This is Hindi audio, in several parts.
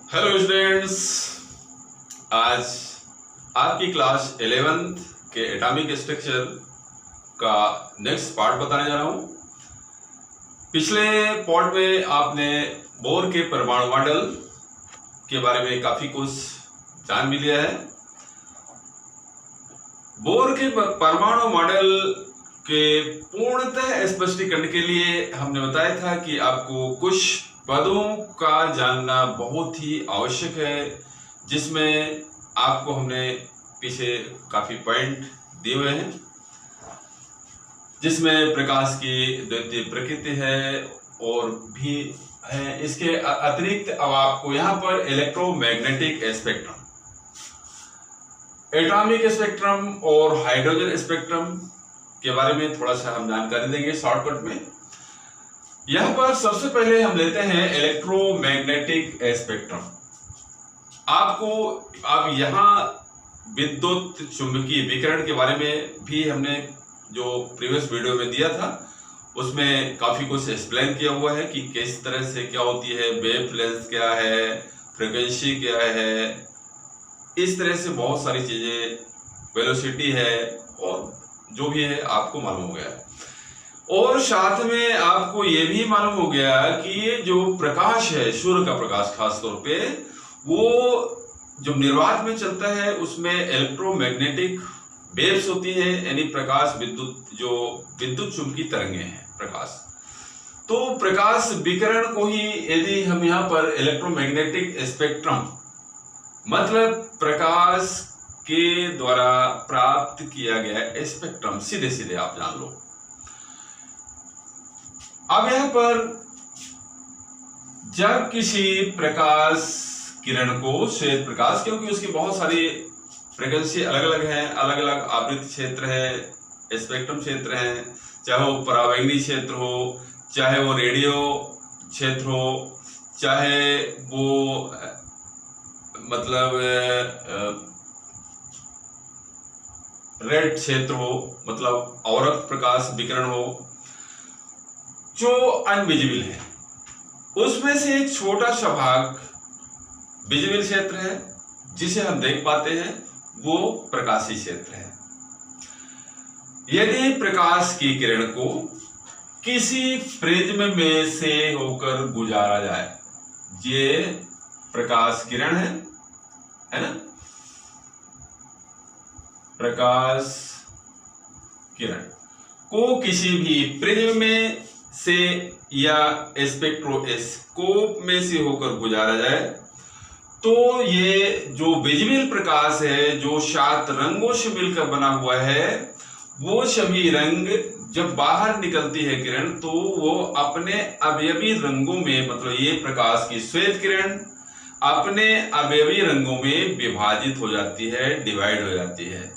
हेलो स्टूडेंट्स, आज आपकी क्लास 11th के एटॉमिक स्ट्रक्चर का नेक्स्ट पार्ट बताने जा रहा हूं। पिछले पार्ट में आपने बोर के परमाणु मॉडल के बारे में काफी कुछ जान भी लिया है। बोर के परमाणु मॉडल के पूर्णतः स्पष्टीकरण के लिए हमने बताया था कि आपको कुछ पदों का जानना बहुत ही आवश्यक है, जिसमें आपको हमने पीछे काफी पॉइंट दिए हुए हैं, जिसमें प्रकाश की द्वितीय प्रकृति है और भी है। इसके अतिरिक्त अब आपको यहाँ पर इलेक्ट्रोमैग्नेटिक स्पेक्ट्रम, एटॉमिक स्पेक्ट्रम और हाइड्रोजन स्पेक्ट्रम के बारे में थोड़ा सा हम जानकारी देंगे शॉर्टकट में। यहां पर सबसे पहले हम लेते हैं इलेक्ट्रोमैग्नेटिक स्पेक्ट्रम। आपको अब यहां विद्युत चुंबकीय विकिरण के बारे में भी हमने जो प्रीवियस वीडियो में दिया था, उसमें काफी कुछ एक्सप्लेन किया हुआ है कि किस तरह से क्या होती है, वेव लेंथ क्या है, फ्रीक्वेंसी क्या है, इस तरह से बहुत सारी चीजें, वेलोसिटी है और जो भी है आपको मालूम हो गया। और साथ में आपको ये भी मालूम हो गया कि ये जो प्रकाश है, सूर्य का प्रकाश खास तौर पे, वो जो निर्वात में चलता है उसमें इलेक्ट्रोमैग्नेटिक वेव्स होती है, यानी प्रकाश विद्युत चुंबकीय तरंगें हैं प्रकाश। तो प्रकाश विकिरण को ही यदि हम यहाँ पर इलेक्ट्रोमैग्नेटिक स्पेक्ट्रम, मतलब प्रकाश के द्वारा प्राप्त किया गया स्पेक्ट्रम, सीधे सीधे आप जान लो। अब यहां पर जब किसी प्रकाश किरण को, श्वेत प्रकाश, क्योंकि उसकी बहुत सारी फ्रीक्वेंसी अलग अलग है, अलग अलग आवृत्ति क्षेत्र है, स्पेक्ट्रम क्षेत्र है, चाहे वो परावैंगनी क्षेत्र हो, चाहे वो रेडियो क्षेत्र हो, चाहे वो मतलब रेड क्षेत्र हो, मतलब अवरक्त प्रकाश विकिरण हो, जो अनविजिबल है, उसमें से एक छोटा सा भाग विजिबल क्षेत्र है जिसे हम देख पाते हैं, वो प्रकाशीय क्षेत्र है। यदि प्रकाश की किरण को किसी प्रिज्म में से होकर गुजारा जाए, ये प्रकाश किरण है ना, प्रकाश किरण को किसी भी प्रिज्म में से या स्पेक्ट्रोस्कोप में से होकर गुजारा जाए, तो ये जो विजिबल प्रकाश है, जो 7 रंगों से मिलकर बना हुआ है, वो सभी रंग जब बाहर निकलती है किरण, तो वो अपने अवयवी रंगों में, मतलब ये प्रकाश की श्वेत किरण अपने अवयवी रंगों में विभाजित हो जाती है, डिवाइड हो जाती है।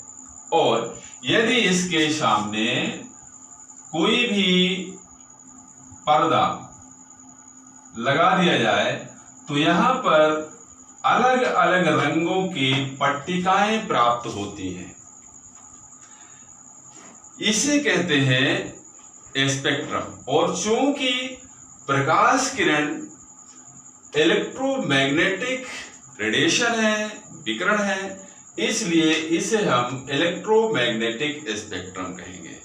और यदि इसके सामने कोई भी पर्दा लगा दिया जाए, तो यहां पर अलग अलग रंगों की पट्टिकाएं प्राप्त होती हैं। इसे कहते हैं स्पेक्ट्रम। और चूंकि प्रकाश किरण इलेक्ट्रोमैग्नेटिक रेडिएशन है, विकिरण है, इसलिए इसे हम इलेक्ट्रोमैग्नेटिक स्पेक्ट्रम कहेंगे।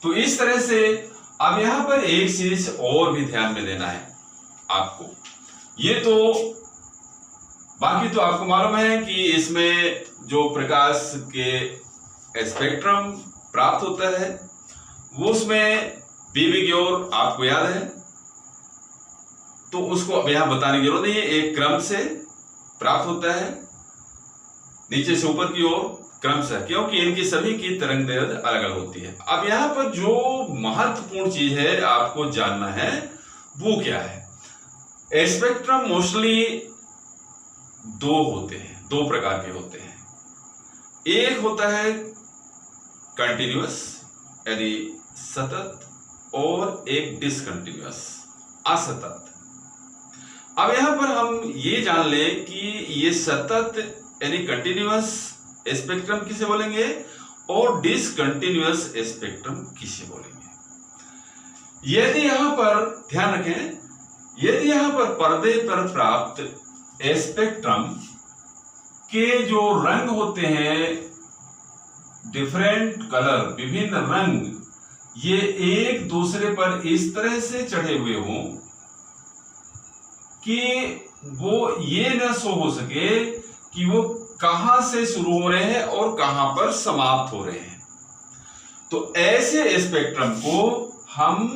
तो इस तरह से अब यहां पर एक चीज और भी ध्यान में देना है आपको। ये तो बाकी तो आपको मालूम है कि इसमें जो प्रकाश के स्पेक्ट्रम प्राप्त होता है, वो उसमें बीवी ग्योर आपको याद है, तो उसको अब यहां बताने की जरूरत नहीं है। एक क्रम से प्राप्त होता है, नीचे से ऊपर की ओर क्रमशः, क्योंकि इनकी सभी की तरंग दैर्घ्य अलग अलग होती है। अब यहां पर जो महत्वपूर्ण चीज है आपको जानना है, वो क्या है। स्पेक्ट्रम मोस्टली दो होते हैं, 2 प्रकार के होते हैं। एक होता है कंटिन्यूअस, यानी सतत, और एक डिसकंटिन्यूअस, असतत। अब यहां पर हम ये जान लें कि ये सतत यानी कंटिन्यूअस स्पेक्ट्रम किसे बोलेंगे और डिसकंटिन्यूअस स्पेक्ट्रम किसे बोलेंगे। यदि यहां पर ध्यान रखें यदि यहां पर पर्दे पर प्राप्त स्पेक्ट्रम के जो रंग होते हैं, डिफरेंट कलर, विभिन्न रंग, ये एक दूसरे पर इस तरह से चढ़े हुए हों कि वो ये न शो हो सके कि वो कहां से शुरू हो रहे हैं और कहां पर समाप्त हो रहे हैं, तो ऐसे स्पेक्ट्रम को हम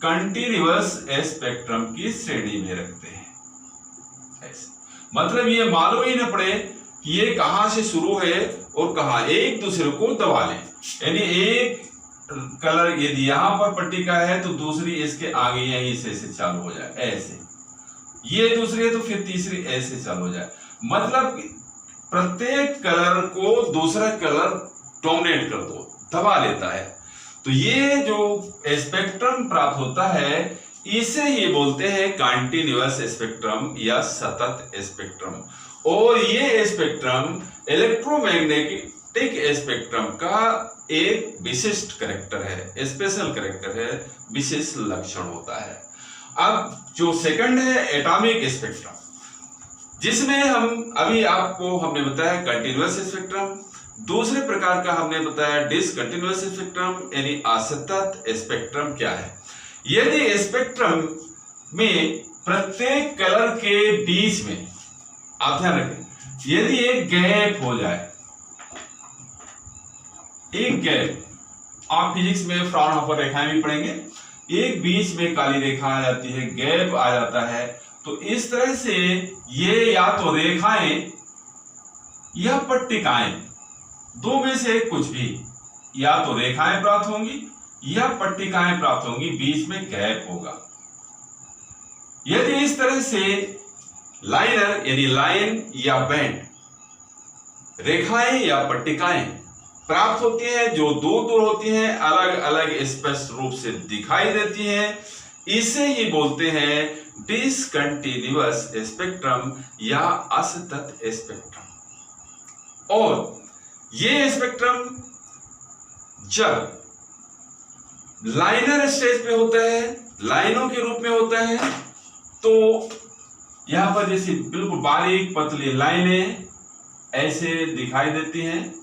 कंटीन्यूअस स्पेक्ट्रम की श्रेणी में रखते हैं। ऐसे मतलब ये मालूम ही न पड़े कि ये कहां से शुरू है और कहां, एक दूसरे को दबा लें। यानी एक कलर यदि यहां पर पट्टिका है तो दूसरी इसके आगे यहीं से चालू हो जाए, ऐसे ये दूसरी है तो फिर तीसरी ऐसे चालू हो जाए। मतलब प्रत्येक कलर को दूसरा कलर डोमिनेट कर दो, दबा लेता है। तो ये जो स्पेक्ट्रम प्राप्त होता है इसे ही बोलते हैं कंटीन्यूअस स्पेक्ट्रम या सतत स्पेक्ट्रम। और ये स्पेक्ट्रम इलेक्ट्रोमैग्नेटिक स्पेक्ट्रम का एक विशिष्ट कैरेक्टर है, स्पेशल कैरेक्टर है, विशेष लक्षण होता है। अब जो सेकंड है एटॉमिक स्पेक्ट्रम, जिसमें हम अभी आपको हमने बताया कंटीन्यूअस स्पेक्ट्रम, दूसरे प्रकार का हमने बताया डिसकंटीन्यूअस स्पेक्ट्रम यानी असतत स्पेक्ट्रम क्या है। यदि स्पेक्ट्रम में प्रत्येक कलर के बीच में, आप ध्यान रखें, यदि एक गैप हो जाए, एक गैप, आप फिजिक्स में फ्राउनहोफर रेखाएं भी पढ़ेंगे, एक बीच में काली रेखा आ जाती है, गैप आ जाता है, तो इस तरह से ये या तो रेखाएं या पट्टिकाएं, दो में से कुछ भी, या तो रेखाएं प्राप्त होंगी या पट्टिकाएं प्राप्त होंगी, बीच में गैप होगा। यदि इस तरह से लाइनर यानी लाइन या बैंड, रेखाएं या पट्टिकाएं प्राप्त होती हैं जो दूर दूर होती हैं, अलग अलग स्पष्ट रूप से दिखाई देती हैं, इसे ही बोलते हैं डिसकंटीन्यूअस स्पेक्ट्रम या असतत स्पेक्ट्रम। और ये स्पेक्ट्रम जब लाइनर स्टेज पे होता है, लाइनों के रूप में होता है, तो यहां पर जैसे बिल्कुल बारीक पतली लाइनें ऐसे दिखाई देती हैं,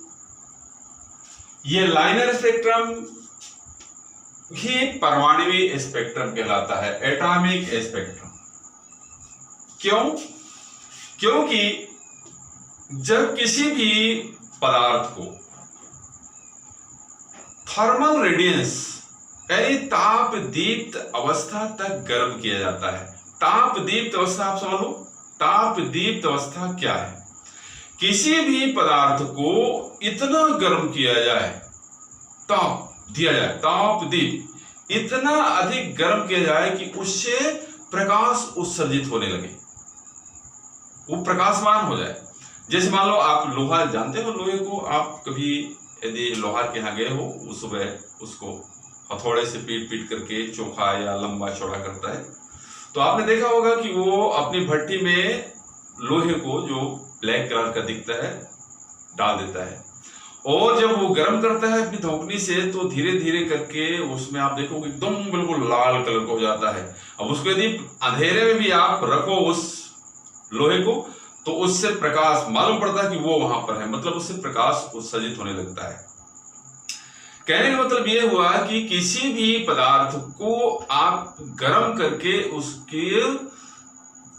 ये लाइनर स्पेक्ट्रम ही परमाणुवीय स्पेक्ट्रम कहलाता है, एटॉमिक स्पेक्ट्रम। क्यों? क्योंकि जब किसी भी पदार्थ को थर्मल रेडियंस यानी ताप दीप्त अवस्था तक गर्म किया जाता है। ताप दीप्त अवस्था आप समझ लो, ताप दीप्त अवस्था क्या है? किसी भी पदार्थ को इतना गर्म किया जाए, ताप दिया जाए, ताप दीप्त इतना अधिक गर्म किया जाए कि उससे प्रकाश उत्सर्जित होने लगे, वो प्रकाशमान हो जाए। जैसे मान लो आप लोहा जानते हो, लोहे को आप कभी यदि लोहार के यहाँ गए हो, उस सुबह उसको हथौड़े से पीट पीट करके चोखा या लंबा चौड़ा करता है, तो आपने देखा होगा कि वो अपनी भट्टी में लोहे को जो ब्लैक कलर का दिखता है डाल देता है, और जब वो गर्म करता है अपनी धौंकनी से तो धीरे धीरे करके उसमें आप देखोगे एकदम बिल्कुल लाल कलर का हो जाता है। अब उसको यदि अंधेरे में भी आप रखो उस लोहे को, तो उससे प्रकाश मालूम पड़ता है कि वो वहां पर है, मतलब उससे प्रकाश उत्सर्जित होने लगता है। कहने का मतलब यह हुआ कि किसी भी पदार्थ को आप गर्म करके उसके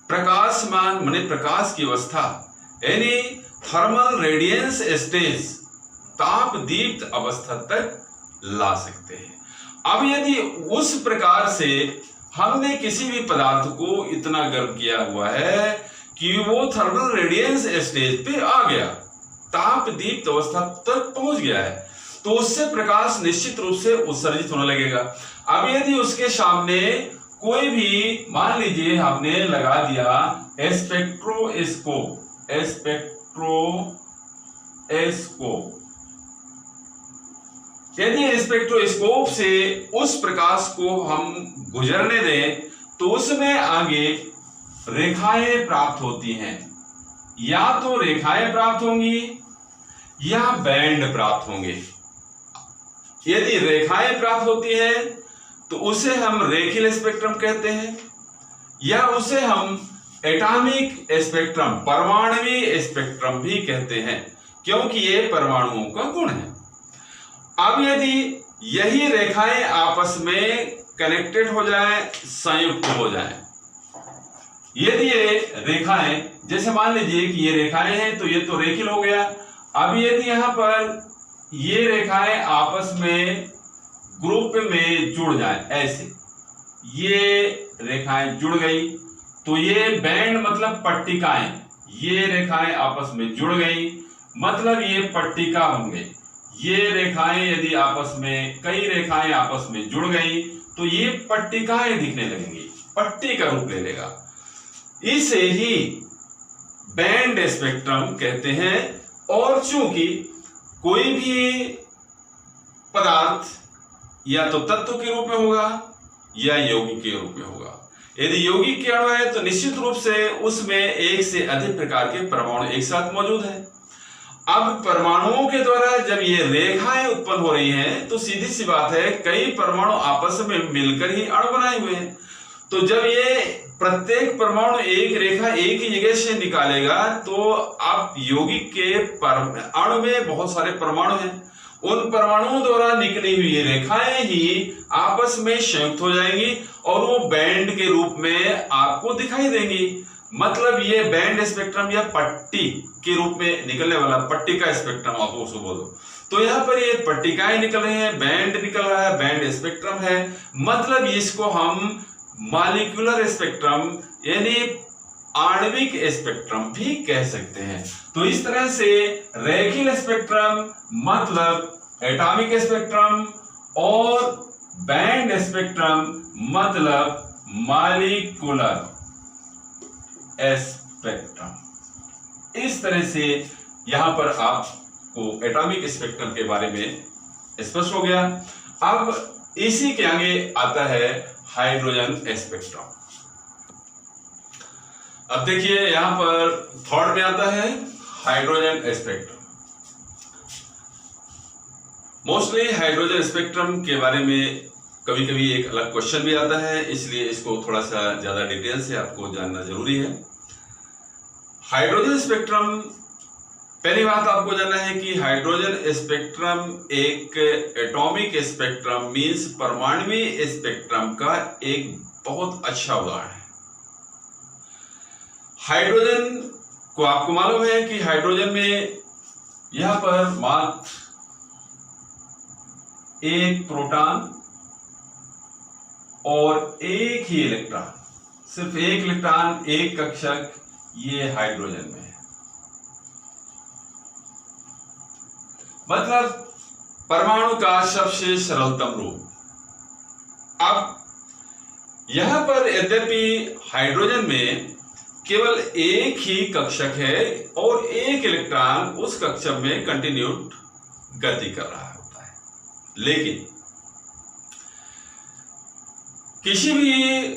प्रकाशमान माने प्रकाश की अवस्था यानी थर्मल रेडियंस स्टेज, ताप दीप्त अवस्था तक ला सकते हैं। अब यदि उस प्रकार से हमने किसी भी पदार्थ को इतना गर्म किया हुआ है कि वो थर्मल रेडियंस स्टेज पे आ गया, ताप दीप्त अवस्था तक पहुंच गया है, तो उससे प्रकाश निश्चित रूप से उत्सर्जित होने लगेगा। अब यदि उसके सामने कोई भी, मान लीजिए हमने लगा दिया स्पेक्ट्रोस्कोप, यदि स्पेक्ट्रोस्कोप से उस प्रकाश को हम गुजरने दें तो उसमें आगे रेखाएं प्राप्त होती हैं, या तो रेखाएं प्राप्त होंगी या बैंड प्राप्त होंगे। यदि रेखाएं प्राप्त होती हैं तो उसे हम रेखीय स्पेक्ट्रम कहते हैं, या उसे हम एटॉमिक स्पेक्ट्रम, परमाणुवीय स्पेक्ट्रम भी कहते हैं, क्योंकि ये परमाणुओं का गुण है। अब यदि यही रेखाएं आपस में कनेक्टेड हो जाएं, संयुक्त हो जाएं, यदि ये रेखाएं, जैसे मान लीजिए कि ये रेखाएं हैं तो ये तो रेखीय हो गया। अब यदि यहां पर ये रेखाएं आपस में ग्रुप में जुड़ जाएं, ऐसे ये रेखाएं जुड़ गई तो ये बैंड मतलब पट्टिकाएं, ये रेखाएं आपस में जुड़ गई मतलब ये पट्टिका बन गई। ये रेखाएं यदि आपस में, कई रेखाएं आपस में जुड़ गई तो ये पट्टिकाएं दिखने लगेंगी, पट्टी का रूप ले लेगा। इसे ही बैंड स्पेक्ट्रम कहते हैं। और चूंकि कोई भी पदार्थ या तो तत्व के रूप में होगा या यौगिक के रूप में होगा। यदि यौगिक के अणु है तो निश्चित रूप से उसमें एक से अधिक प्रकार के परमाणु एक साथ मौजूद है। अब परमाणुओं के द्वारा जब ये रेखाएं उत्पन्न हो रही हैं तो सीधी सी बात है, कई परमाणु आपस में मिलकर ही अणु बनाए हुए हैं। तो जब ये प्रत्येक परमाणु एक रेखा एक ही जगह से निकालेगा तो आप यौगिक के अणु में बहुत सारे परमाणु हैं, उन परमाणुओं द्वारा निकली हुई रेखाएं ही आपस में संयुक्त हो जाएंगी और वो बैंड के रूप में आपको दिखाई देंगी। मतलब ये बैंड स्पेक्ट्रम या पट्टी के रूप में निकलने वाला पट्टिका स्पेक्ट्रम आप उसको बोलो। तो यहाँ पर ये पट्टिकाएं निकल रही हैं, बैंड निकल रहा है, बैंड स्पेक्ट्रम है। मतलब इसको हम मॉलिक्यूलर स्पेक्ट्रम यानी आणविक स्पेक्ट्रम भी कह सकते हैं। तो इस तरह से रेखीय स्पेक्ट्रम मतलब एटॉमिक स्पेक्ट्रम और बैंड स्पेक्ट्रम मतलब मॉलिक्यूलर स्पेक्ट्रम। इस तरह से यहां पर आपको एटॉमिक स्पेक्ट्रम के बारे में स्पष्ट हो गया। अब इसी के आगे आता है हाइड्रोजन स्पेक्ट्रम। अब देखिए यहां पर थर्ड में आता है hydrogen spectrum. Mostly hydrogen spectrum के बारे में कभी कभी एक अलग क्वेश्चन भी आता है, इसलिए इसको थोड़ा सा ज्यादा डिटेल से आपको जानना जरूरी है। हाइड्रोजन स्पेक्ट्रम, पहली बात आपको जानना है कि हाइड्रोजन स्पेक्ट्रम एक एटॉमिक स्पेक्ट्रम मींस परमाणुवीय स्पेक्ट्रम का एक बहुत अच्छा उदाहरण है। हाइड्रोजन को आपको मालूम है कि हाइड्रोजन में यहां पर मात्र एक प्रोटॉन और एक ही इलेक्ट्रॉन, सिर्फ एक इलेक्ट्रॉन एक कक्षक, ये हाइड्रोजन में है। मतलब परमाणु का सबसे सरलतम रूप। अब यहां पर यद्यपि हाइड्रोजन में केवल एक ही कक्षक है और एक इलेक्ट्रॉन उस कक्षक में कंटिन्यूड गति कर रहा होता है, लेकिन किसी भी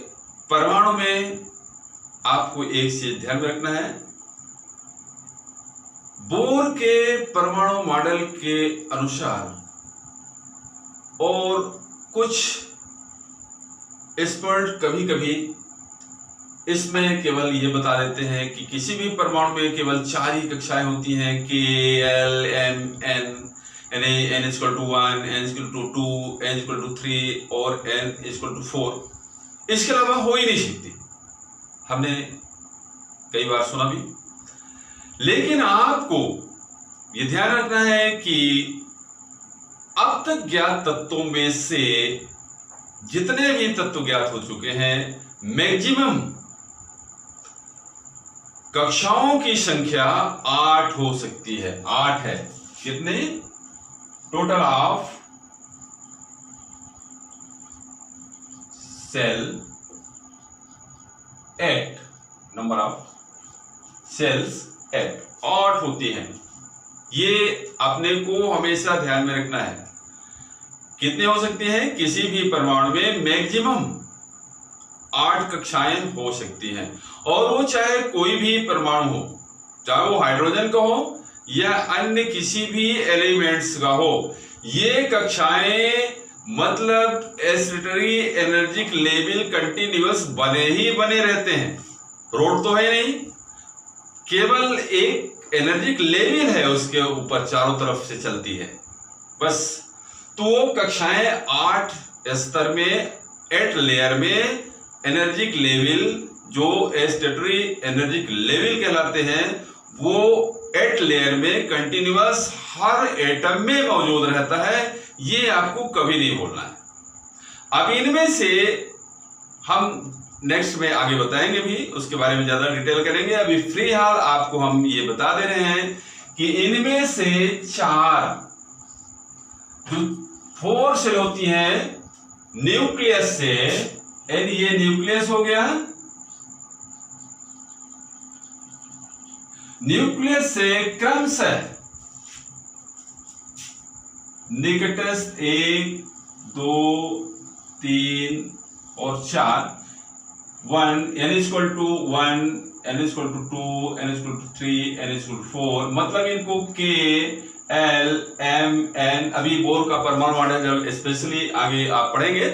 परमाणु में आपको एक चीज ध्यान में रखना है, बोर के परमाणु मॉडल के अनुसार और कुछ एक्सपर्ट कभी कभी इसमें केवल ये बता देते हैं कि किसी भी परमाणु में केवल 4 ही कक्षाएं होती हैं, K, L, M, N, यानी N = 1, N = 2, N = 3 और N = 4। इसके अलावा हो ही नहीं सकती, हमने कई बार सुना भी। लेकिन आपको ये ध्यान रखना है कि अब तक ज्ञात तत्वों में से जितने भी तत्व ज्ञात हो चुके हैं, मैक्सिमम कक्षाओं की संख्या 8 हो सकती है। 8 है। कितने? Total of cell 8, number of cells 8 होती हैं। ये अपने को हमेशा ध्यान में रखना है। कितने हो सकती हैं? किसी भी परमाणु में मैक्सिमम 8 कक्षाएं हो सकती हैं, और वो चाहे कोई भी परमाणु हो, चाहे वो हाइड्रोजन का हो या अन्य किसी भी एलिमेंट्स का हो। ये कक्षाएं मतलब एसिटरी एनर्जी लेवल कंटिन्यूअस बने ही बने रहते हैं, रोड तो है नहीं, केवल एक एनर्जी लेवल है उसके ऊपर चारों तरफ से चलती है बस। तो वो कक्षाएं 8 स्तर में 8 लेयर में एनर्जी लेवल जो एस्टेटरी एनर्जी लेवल कहलाते हैं वो 8 लेयर में कंटिन्यूअस हर एटम में मौजूद रहता है, ये आपको कभी नहीं भूलना है। अब इनमें से हम नेक्स्ट में आगे बताएंगे भी, उसके बारे में ज्यादा डिटेल करेंगे। अभी फ्री हाल आपको हम ये बता दे रहे हैं कि इनमें से 4 जो 4 सेल होती हैं न्यूक्लियस से, यानी ये न्यूक्लियस हो गया, न्यूक्लियस से क्रमशः निकटस्थ 1 2 3 और 4 1 n equal to 1 n equal to 2 n equal to 3 n equal to 4, मतलब इनको K L M N, अभी बोर का परमाणु मॉडल जब स्पेशली आगे आप पढ़ेंगे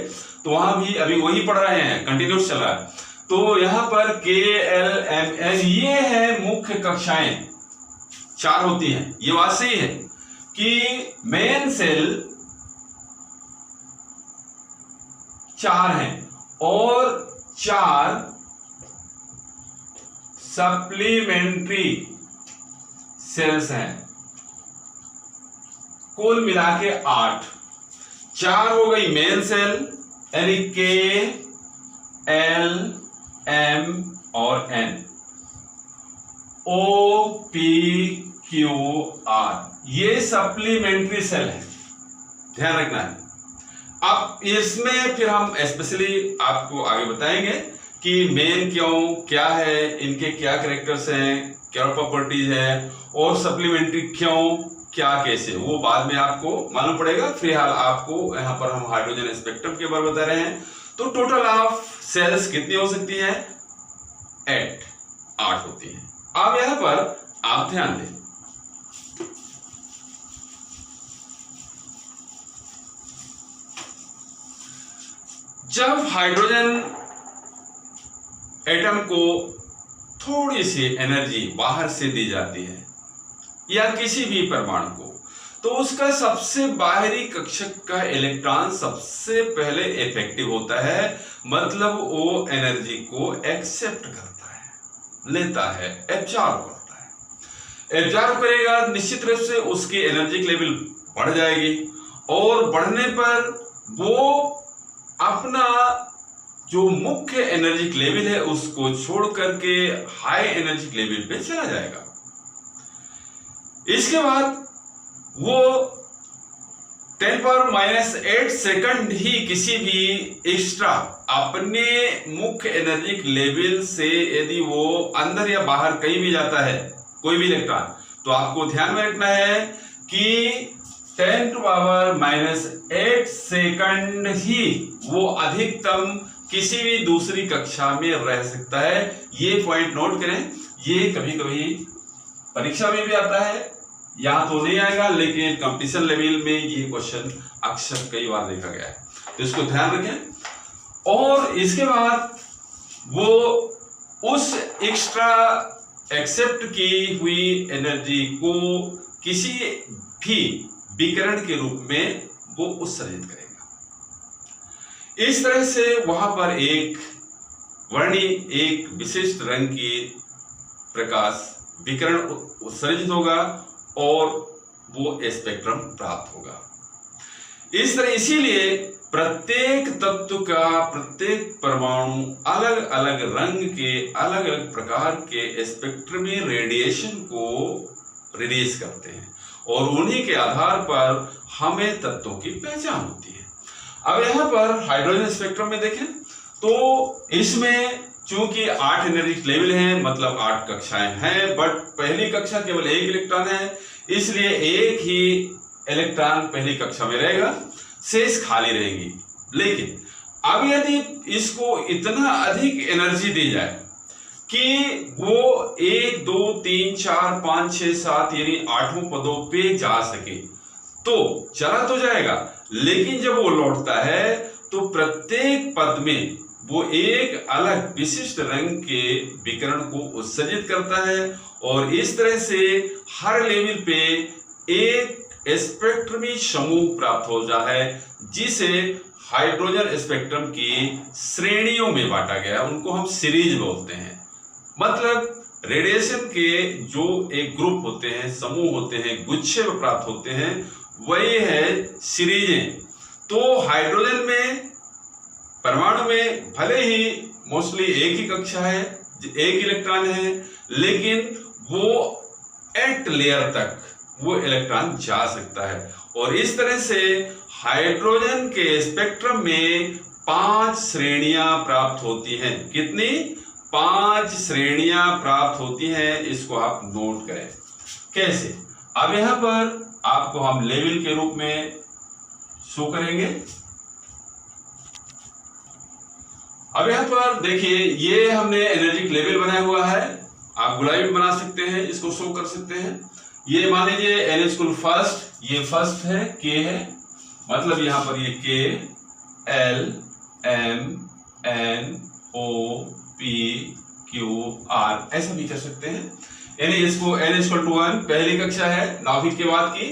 तो वहां भी अभी वही पढ़ रहे हैं, कंटिन्यूस चल रहा है। तो यहां पर K L M N ये है मुख्य कक्षाएं 4 होती हैं। ये बात सही है कि मेन सेल 4 हैं और 4 सप्लीमेंट्री सेल्स हैं, कुल मिला के 8। 4 हो गई मेन सेल यानी K L M और N, O P Q R ये सप्लीमेंट्री सेल है, ध्यान रखना है। अब इसमें फिर हम स्पेशली आपको आगे बताएंगे कि मेन क्यों, क्या है, इनके क्या कैरेक्टर्स हैं, क्या प्रॉपर्टीज है, और सप्लीमेंट्री क्यों, क्या कैसे, वो बाद में आपको मालूम पड़ेगा। फिलहाल आपको यहाँ पर हम हाइड्रोजन स्पेक्ट्रम के बारे में बता रहे हैं। तो टोटल ऑफ सेल्स कितनी हो सकती है? 8 होती है। अब यहाँ पर आप ध्यान दें, जब हाइड्रोजन एटम को थोड़ी सी एनर्जी बाहर से दी जाती है या किसी भी परमाणु को, तो उसका सबसे बाहरी कक्षक का इलेक्ट्रॉन सबसे पहले इफेक्टिव होता है, मतलब वो एनर्जी को एक्सेप्ट करता है, लेता है, एब्जॉर्ब करता है। एब्जॉर्ब करेगा, निश्चित रूप से उसकी एनर्जी लेवल बढ़ जाएगी और बढ़ने पर वो अपना जो मुख्य एनर्जी लेवल है उसको छोड़ करके हाई एनर्जी लेवल पे चला जाएगा। इसके बाद वो 10⁻⁸ सेकंड ही किसी भी एक्स्ट्रा अपने मुख्य एनर्जी लेवल से यदि वो अंदर या बाहर कहीं भी जाता है कोई भी इलेक्ट्रॉन, तो आपको ध्यान में रखना है कि 10⁻⁸ सेकंड ही वो अधिकतम किसी भी दूसरी कक्षा में रह सकता है। ये पॉइंट नोट करें, ये कभी कभी परीक्षा में भी आता है, यहां तो नहीं आएगा लेकिन कंपटीशन लेवल में ये क्वेश्चन अक्सर कई बार देखा गया है, तो इसको ध्यान रखें। और इसके बाद वो उस एक्स्ट्रा एक्सेप्ट की हुई एनर्जी को किसी भी विकिरण के रूप में वो उत्सर्जित करेगा। इस तरह से वहां पर एक वर्णी, एक विशिष्ट रंग की प्रकाश विकिरण उत्सर्जित होगा और वो स्पेक्ट्रम प्राप्त होगा। इस तरह इसीलिए प्रत्येक तत्व का प्रत्येक परमाणु अलग अलग रंग के अलग अलग प्रकार के स्पेक्ट्रमी रेडिएशन को रिलीज करते हैं और उन्हीं के आधार पर हमें तत्वों की पहचान होती है। अब यहाँ पर हाइड्रोजन स्पेक्ट्रम में देखें तो इसमें चूंकि 8 एनर्जी लेवल हैं, मतलब 8 कक्षाएं हैं, बट पहली कक्षा केवल 1 इलेक्ट्रॉन है, इसलिए एक ही इलेक्ट्रॉन पहली कक्षा में रहेगा, शेष खाली रहेंगी। लेकिन अब यदि इसको इतना अधिक एनर्जी दी जाए कि वो 1 2 3 4 5 6 7 यानी 8 पदों पे जा सके, तो चला तो जाएगा, लेकिन जब वो लौटता है तो प्रत्येक पद में वो एक अलग विशिष्ट रंग के विकिरण को उत्सर्जित करता है और इस तरह से हर लेवल पे एक स्पेक्ट्रमी समूह प्राप्त हो जाता है, जिसे हाइड्रोजन स्पेक्ट्रम की श्रेणियों में बांटा गया। उनको हम सीरीज बोलते हैं। मतलब रेडिएशन के जो एक ग्रुप होते हैं, समूह होते हैं, गुच्छे में प्राप्त होते हैं, वही है सीरीजें। तो हाइड्रोजन में परमाणु में भले ही मोस्टली एक ही कक्षा है, एक इलेक्ट्रॉन है, लेकिन वो 8 लेयर तक वो इलेक्ट्रॉन जा सकता है। और इस तरह से हाइड्रोजन के स्पेक्ट्रम में 5 श्रेणियां प्राप्त होती हैं। कितनी? 5 श्रेणियां प्राप्त होती हैं। इसको आप नोट करें। कैसे? अब यहां पर आपको हम लेवल के रूप में शो करेंगे। अब यहां पर देखिए, ये हमने एनर्जी लेवल बनाया हुआ है। आप गुलाबी भी बना सकते हैं, इसको शो कर सकते हैं। ये मान लीजिए एन स्कूल फर्स्ट, ये फर्स्ट है, के है, मतलब यहां पर ये K, L, M, N, O, P, Q, R, ऐसा भी कर सकते हैं। यानी इसको एन इक्वल टू 1 पहली कक्षा है नाभिक के बाद की,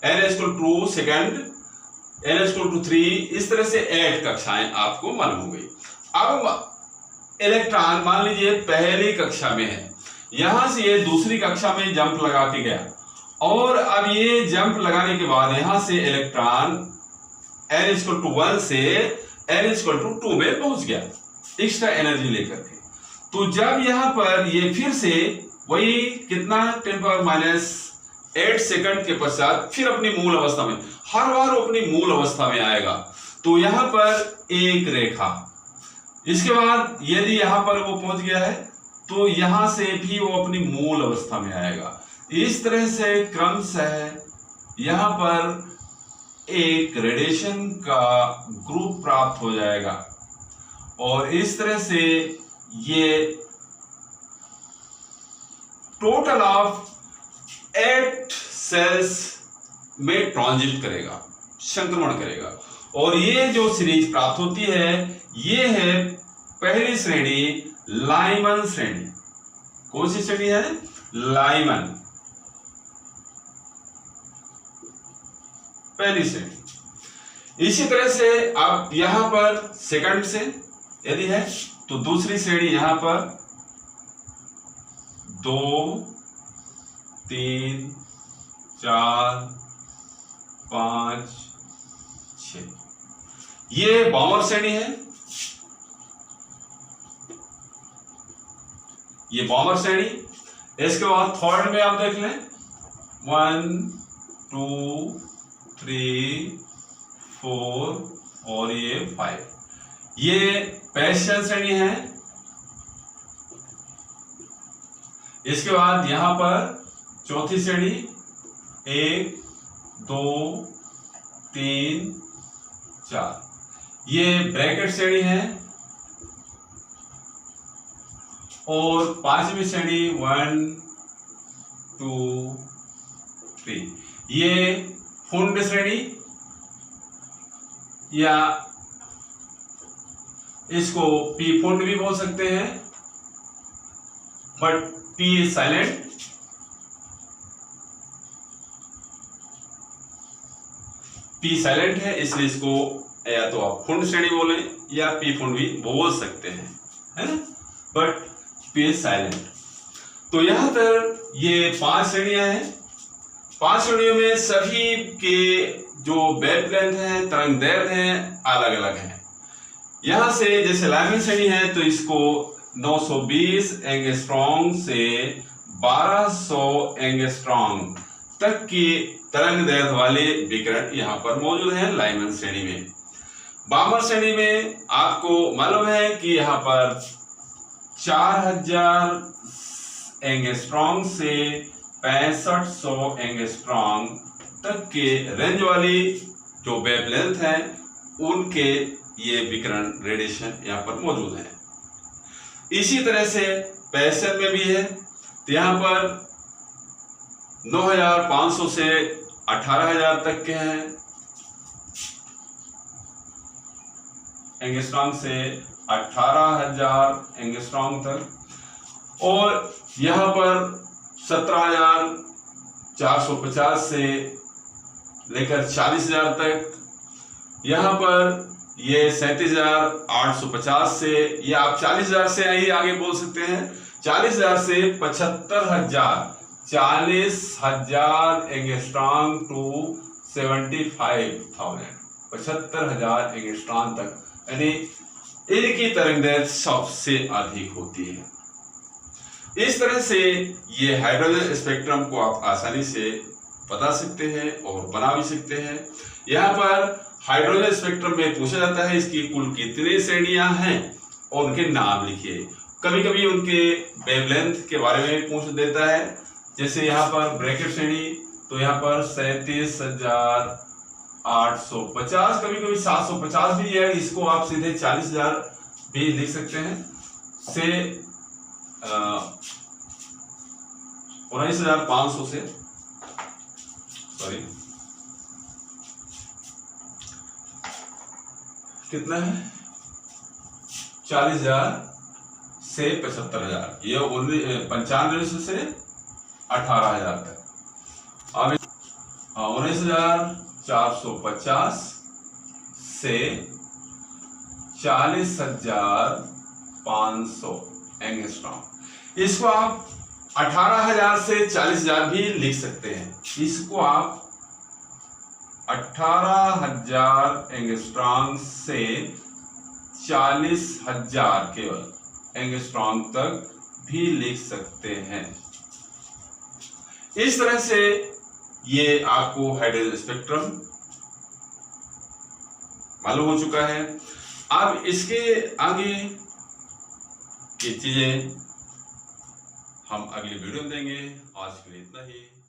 N equal to second, N equal to 3, इस तरह से 8 कक्षाएं आपको मालूम हो गई। अब इलेक्ट्रॉन मान लीजिए पहली कक्षा में है, यहां से ये दूसरी कक्षा में जंप लगा के गया और अब ये जंप लगाने के बाद यहां से इलेक्ट्रॉन n इक्वल टू 1 से n इक्वल टू 2 में पहुंच गया एक्स्ट्रा एनर्जी लेकर के। तो जब यहां पर ये फिर से वही कितना 10⁻⁸ सेकंड के पश्चात फिर अपनी मूल अवस्था में, हर बार अपनी मूल अवस्था में आएगा। तो यहां पर एक रेखा, इसके बाद यदि यहां पर वो पहुंच गया है तो यहां से भी वो अपनी मूल अवस्था में आएगा। इस तरह से क्रमशः यहां पर एक रेडिएशन का ग्रुप प्राप्त हो जाएगा और इस तरह से ये टोटल ऑफ 8 सेल्स में ट्रांजिट करेगा, संक्रमण करेगा। और ये जो सीरीज प्राप्त होती है, ये है पहली श्रेणी, लाइमन श्रेणी। कौन सी श्रेणी है? लाइमन, पहली श्रेणी। इसी तरह से अब यहां पर सेकंड से यदि है तो दूसरी श्रेणी यहां पर 2, 3, 4, 5, 6, ये बॉमर श्रेणी है। ये बॉमर श्रेणी। इसके बाद थर्ड में आप देख लें 1, 2, 3, 4 और ये 5, ये पैशन श्रेणी है। इसके बाद यहां पर चौथी श्रेणी 1, 2, 3, 4, ये ब्रैकेट श्रेणी है। और पांचवी श्रेणी 1, 2, 3, ये फुंड श्रेणी, या इसको पी फुंड भी बोल सकते हैं, but P is silent. P silent है इसलिए इसको या तो आप फुंड श्रेणी बोले या पी फुंड भी बोल सकते हैं, है ना, बट पी इज साइलेंट। तो यहां पर ये 5 श्रेणियां हैं। 5 श्रेणियों में सभी के जो वेवलेंथ है, तरंग दैर्ध्य है, अलग अलग है। यहां से जैसे लाइमन श्रेणी है तो इसको 920 एंगस्ट्रॉम से 1200 एंगस्ट्रॉम तक की तरंग दैर्ध्य वाले विकिरण यहां पर मौजूद हैं लाइमन श्रेणी में। बॉमर श्रेणी में आपको मालूम है कि यहां पर 4000 एंगस्ट्रॉम से 6500 एंगस्ट्रॉम तक के रेंज वाली जो वेवलेंथ है उनके ये विकिरण रेडिएशन यहाँ पर मौजूद है। इसी तरह से पैशन में भी है, तो यहाँ पर 9500 से 18000 तक के हैं। एंगस्ट्रॉम से 18,000 एंगस्ट्रॉम तक, और यहाँ पर 17,450 से लेकर 40,000 तक, यहाँ पर ये 37,850 से, या आप 40,000 से ही आगे बोल सकते हैं, 40,000 से 75,000, 40,000 एंगस्ट्रॉम टू 75,000, 75,000 एंगस्ट्रॉम तक, यानी इनकी तरंगदैर्घ्य सबसे अधिक होती है। इस तरह से ये हाइड्रोजन स्पेक्ट्रम को आप आसानी से बता सकते हैं और बना भी सकते हैं। यहाँ पर हाइड्रोजन स्पेक्ट्रम में पूछा जाता है इसकी कुल कितनी श्रेणियां हैं और उनके नाम लिखिए। कभी कभी उनके वेवलेंथ के बारे में पूछ देता है, जैसे यहाँ पर ब्रैकेट श्रेणी, तो यहाँ पर 37,850, कभी कभी 750 भी है, इसको आप सीधे 40,000 भी लिख सकते हैं, से 19,500 से, सॉरी कितना है, 40,000 से 75,000, ये 95 से 18,000 तक। अब 19,450 से 40,500 एंगस्ट्रॉम, इसको आप 18,000 से 40,000 भी लिख सकते हैं। इसको आप 18,000 एंगस्ट्रॉम से 40,000 केवल एंगस्ट्रॉम तक भी लिख सकते हैं। इस तरह से ये आपको हाइड्रोजन स्पेक्ट्रम मालूम हो चुका है। अब इसके आगे की चीजें हम अगली वीडियो में देंगे। आज के लिए इतना ही।